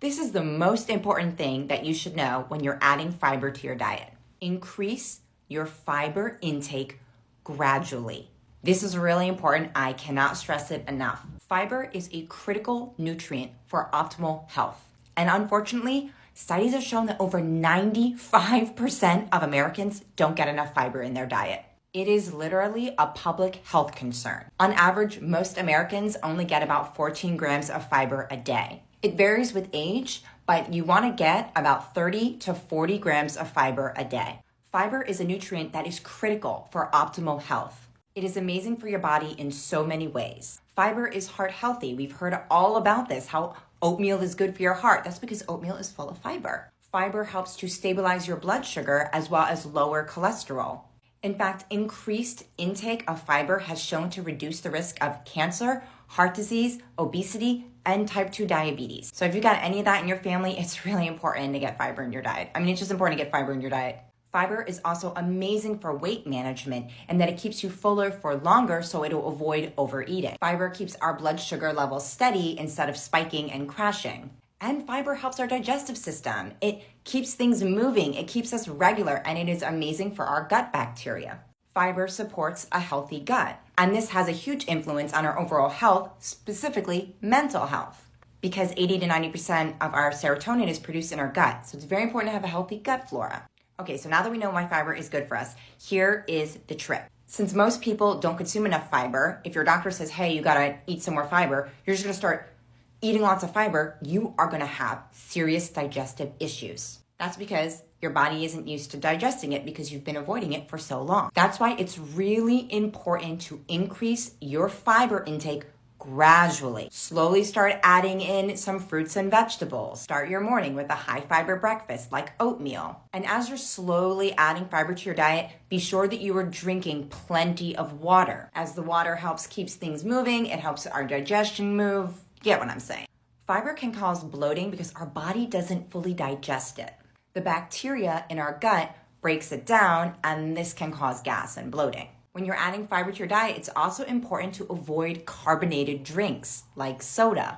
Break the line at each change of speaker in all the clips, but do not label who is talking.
This is the most important thing that you should know when you're adding fiber to your diet. Increase your fiber intake gradually. This is really important. I cannot stress it enough. Fiber is a critical nutrient for optimal health. And unfortunately, studies have shown that over 95% of Americans don't get enough fiber in their diet. It is literally a public health concern. On average, most Americans only get about 14 grams of fiber a day. It varies with age, but you want to get about 30 to 40 grams of fiber a day. Fiber is a nutrient that is critical for optimal health. It is amazing for your body in so many ways. Fiber is heart healthy. We've heard all about this, how oatmeal is good for your heart. That's because oatmeal is full of fiber. Fiber helps to stabilize your blood sugar as well as lower cholesterol. In fact, increased intake of fiber has shown to reduce the risk of cancer, heart disease, obesity, and type 2 diabetes. So if you got any of that in your family, it's really important to get fiber in your diet. It's just important to get fiber in your diet. Fiber is also amazing for weight management and that it keeps you fuller for longer so it'll avoid overeating. Fiber keeps our blood sugar levels steady instead of spiking and crashing. And fiber helps our digestive system. It keeps things moving, it keeps us regular, and it is amazing for our gut bacteria. Fiber supports a healthy gut, and this has a huge influence on our overall health, specifically mental health, because 80 to 90% of our serotonin is produced in our gut, so it's very important to have a healthy gut flora. Okay, so now that we know why fiber is good for us, here is the trick. Since most people don't consume enough fiber, if your doctor says, hey, you gotta eat some more fiber, you're just gonna start eating lots of fiber, you are gonna have serious digestive issues. That's because your body isn't used to digesting it because you've been avoiding it for so long. That's why it's really important to increase your fiber intake gradually. Slowly start adding in some fruits and vegetables. Start your morning with a high fiber breakfast like oatmeal. And as you're slowly adding fiber to your diet, be sure that you are drinking plenty of water. As the water keeps things moving, it helps our digestion move. You get what I'm saying? Fiber can cause bloating because our body doesn't fully digest it. The bacteria in our gut breaks it down, and this can cause gas and bloating. When you're adding fiber to your diet, it's also important to avoid carbonated drinks like soda.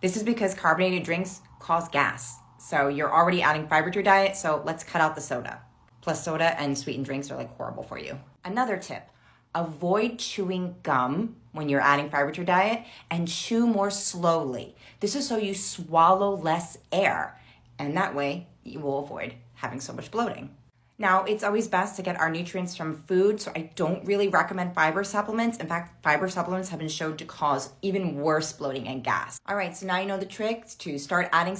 This is because carbonated drinks cause gas. So you're already adding fiber to your diet, so let's cut out the soda. Plus, soda and sweetened drinks are horrible for you. Another tip, avoid chewing gum when you're adding fiber to your diet and chew more slowly. This is so you swallow less air, and that way you will avoid having so much bloating. Now, it's always best to get our nutrients from food, so I don't really recommend fiber supplements. In fact, fiber supplements have been shown to cause even worse bloating and gas. All right, so now you know the trick to start adding